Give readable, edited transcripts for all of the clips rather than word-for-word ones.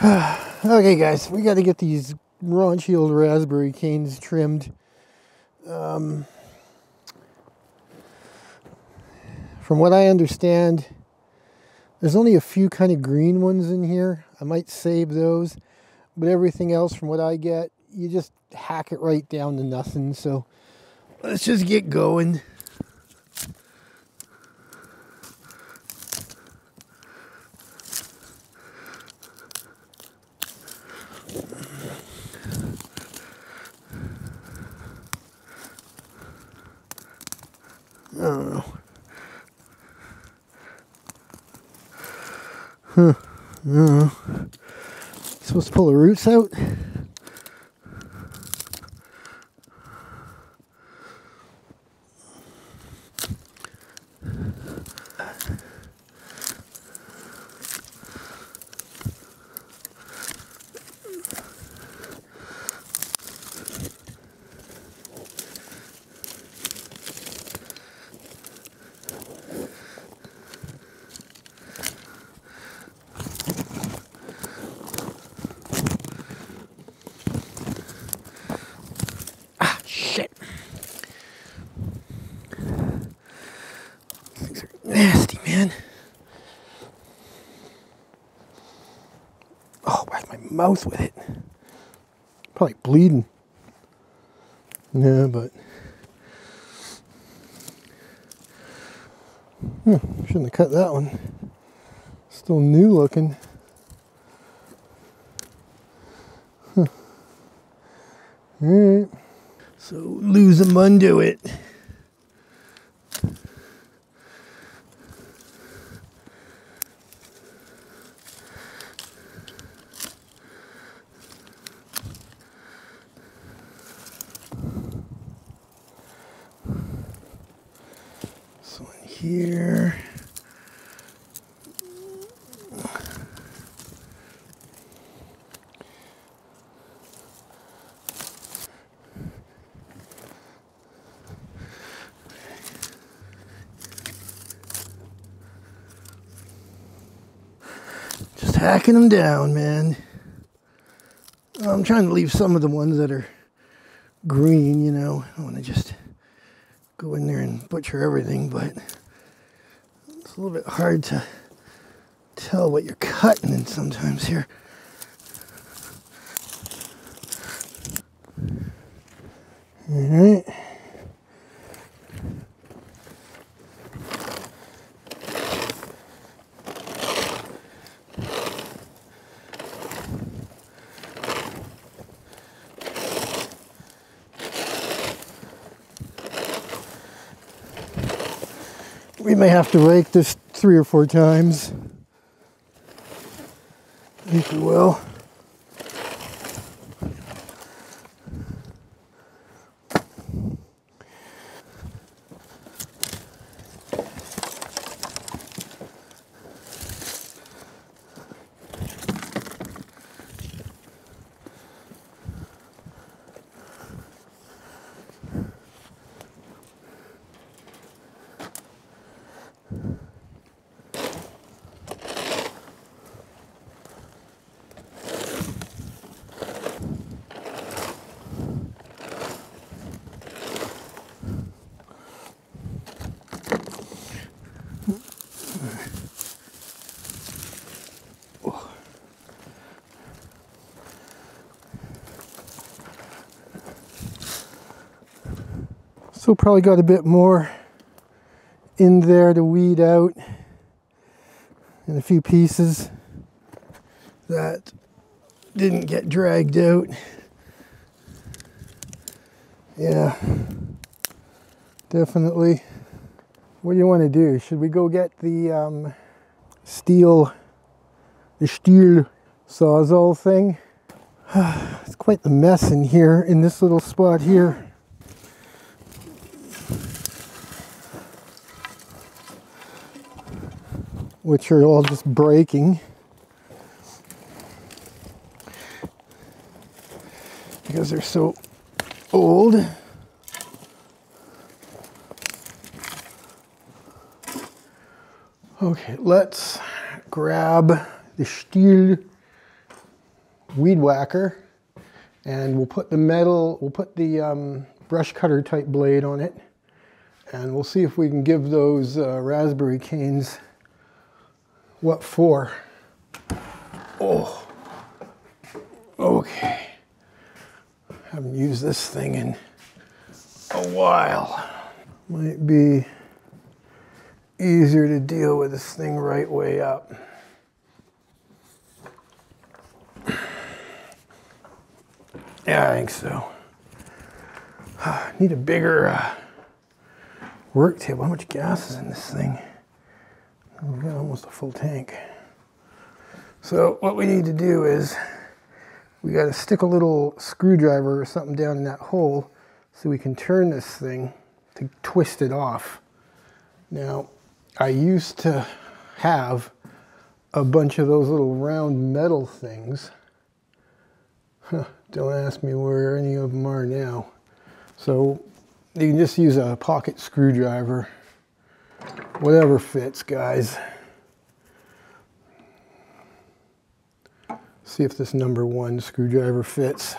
Okay guys, we got to get these raunchy old raspberry canes trimmed. From what I understand, there's only a few kind of green ones in here. I might save those, but everything else from what I get, you just hack it right down to nothing. So let's just get going. I don't know. I don't know. Supposed to pull the roots out? Shit. These are nasty, man. Oh, where's my mouth with it? Probably bleeding. Yeah, but shouldn't have cut that one. Still new looking. Huh. All right. So lose them undo it. This one here. Just hacking them down, man. I'm trying to leave some of the ones that are green, you know. I don't want to just go in there and butcher everything, but it's a little bit hard to tell what you're cutting in sometimes here. All right. We may have to rake this 3 or 4 times. I think we will. So probably got a bit more in there to weed out, and a few pieces that didn't get dragged out. Yeah, definitely. What do you want to do? Should we go get the Stihl Sawzall thing? It's quite the mess in here, in this little spot here. Which are all just breaking because they're so old. Okay, let's grab the Stihl weed whacker, and we'll put the brush cutter type blade on it, and we'll see if we can give those raspberry canes what for. Oh, okay. Haven't used this thing in a while. Might be easier to deal with this thing right way up. Yeah, I think so. Need a bigger work table. How much gas is in this thing? We've got almost a full tank. So what we need to do is we got to stick a little screwdriver or something down in that hole so we can turn this thing to twist it off. Now, I used to have a bunch of those little round metal things. Don't ask me where any of them are now. So you can just use a pocket screwdriver. Whatever fits, guys. See if this number 1 screwdriver fits.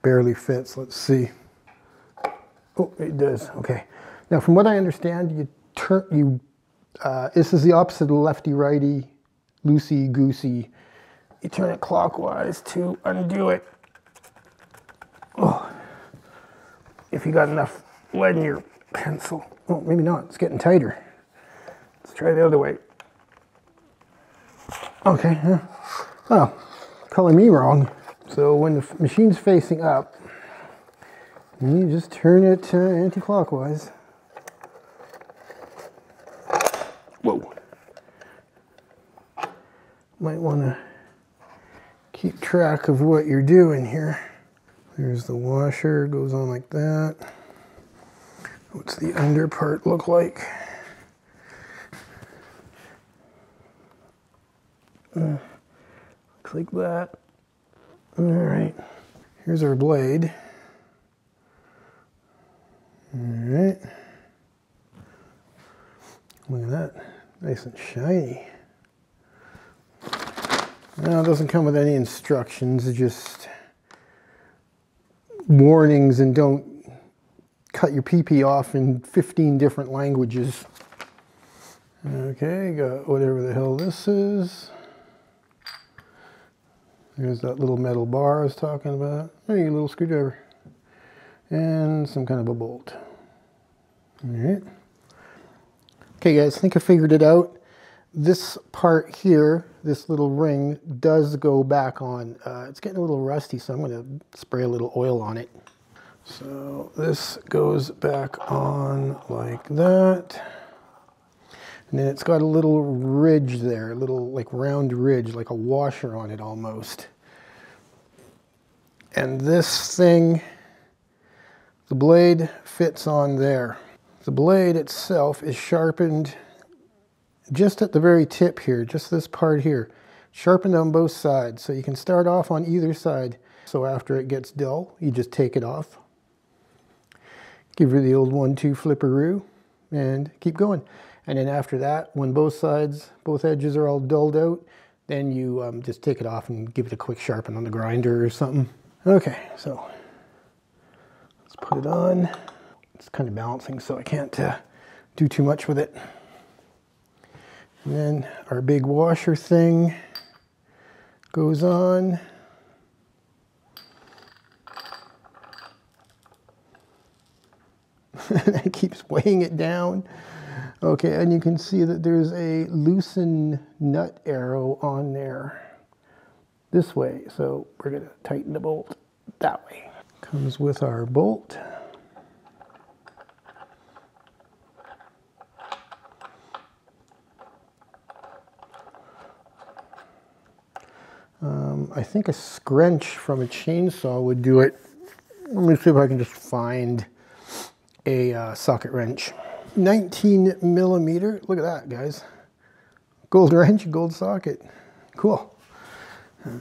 Barely fits. Let's see. Oh, it does. Okay. Now, from what I understand, this is the opposite of lefty-righty, loosey-goosey. You turn it clockwise to undo it. Oh, if you got enough lead in your pencil. Oh, maybe not. It's getting tighter. Let's try the other way. Okay. Oh, calling me wrong. So when the machine's facing up, you just turn it anti-clockwise. Whoa. Might want to keep track of what you're doing here. There's the washer, goes on like that. What's the under part look like? Looks like that. All right, here's our blade. All right. Look at that, nice and shiny. Now, it doesn't come with any instructions, it's just warnings, and don't cut your PP off in 15 different languages. Okay, got whatever the hell this is. There's that little metal bar I was talking about. Hey, a little screwdriver. And some kind of a bolt. All right. Okay guys, I think I figured it out. This part here, this little ring, does go back on. It's getting a little rusty, so I'm going to spray a little oil on it. So this goes back on like that. And then it's got a little ridge there, a little like round ridge, like a washer on it almost. And this thing, the blade fits on there. The blade itself is sharpened just at the very tip here, just this part here. Sharpened on both sides, so you can start off on either side. So after it gets dull, you just take it off. Give her the old 1-2 flipperoo and keep going. And then after that, when both sides, both edges are all dulled out, then you just take it off and give it a quick sharpen on the grinder or something. Okay, so let's put it on. It's kind of balancing, so I can't do too much with it. And then our big washer thing goes on. And it keeps weighing it down. Okay, and you can see that there's a loosen nut arrow on there this way. So we're going to tighten the bolt that way. Comes with our bolt. I think a scrunch from a chainsaw would do it. Let me see if I can just find a socket wrench. 19 millimeter, look at that guys. Gold wrench, gold socket, cool.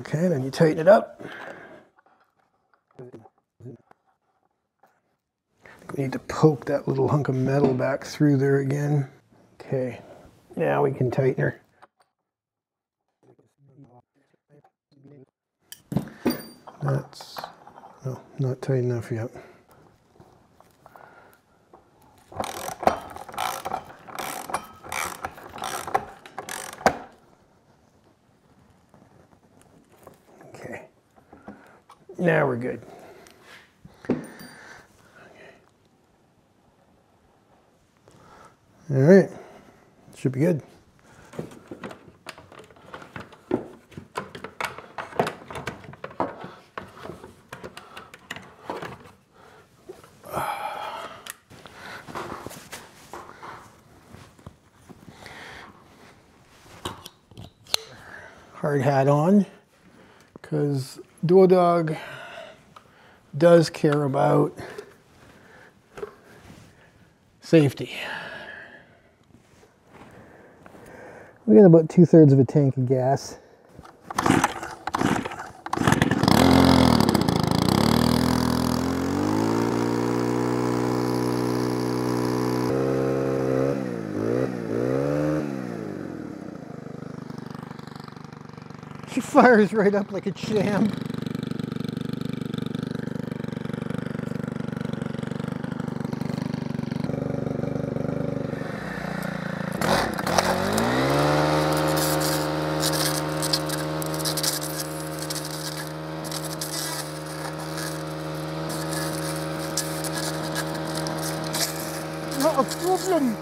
Okay, then you tighten it up. Need to poke that little hunk of metal back through there again. Okay, now we can tighten her. That's, no, not tight enough yet. Okay, now we're good. All right, should be good. Hard hat on, because Dwoodog does care about safety. We got about 2/3 of a tank of gas. She fires right up like a champ. Not a problem.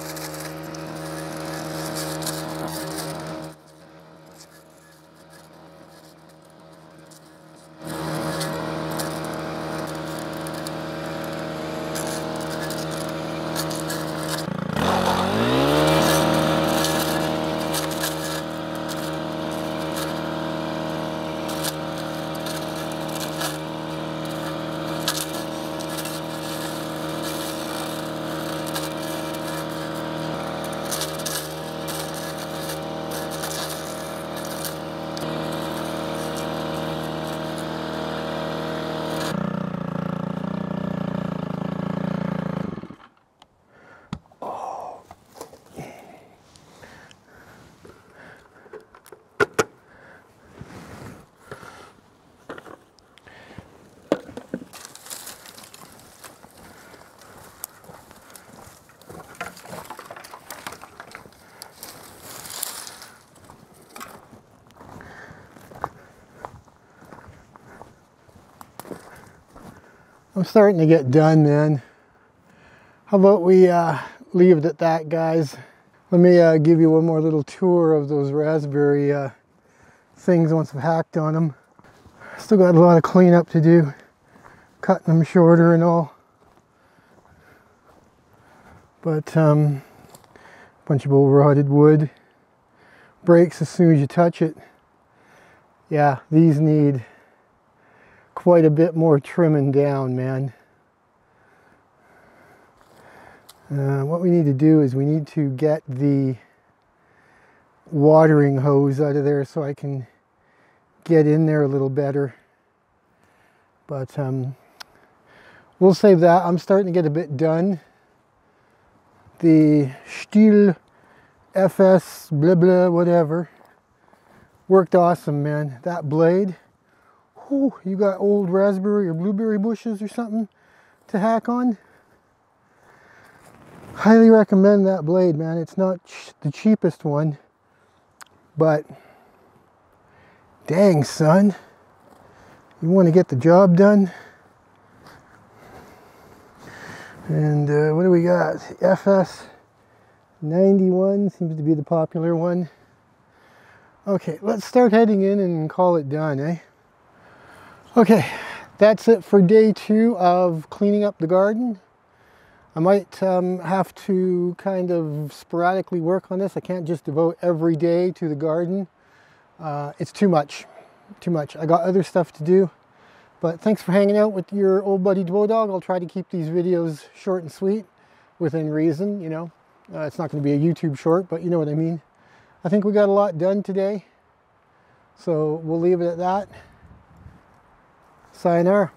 I'm starting to get done, man. How about we leave it at that, guys? Let me give you one more little tour of those raspberry things once I've hacked on them. Still got a lot of cleanup to do, cutting them shorter and all. But bunch of old rotted wood. Breaks as soon as you touch it. Yeah, these need quite a bit more trimming down, man. What we need to do is we need to get the watering hose out of there so I can get in there a little better. But we'll save that. I'm starting to get a bit done. The Stihl FS blah blah whatever worked awesome, man. That blade, whew, you got old raspberry or blueberry bushes or something to hack on. Highly recommend that blade, man. It's not the cheapest one, but dang, son, you want to get the job done. And what do we got? FS91 seems to be the popular one. Okay, let's start heading in and call it done, eh? Okay, that's it for day 2 of cleaning up the garden. I might have to kind of sporadically work on this. I can't just devote every day to the garden. It's too much, I got other stuff to do. But thanks for hanging out with your old buddy Dwoodog. I'll try to keep these videos short and sweet, within reason, you know. It's not going to be a YouTube short, but you know what I mean. I think we got a lot done today, so we'll leave it at that. Sayonara.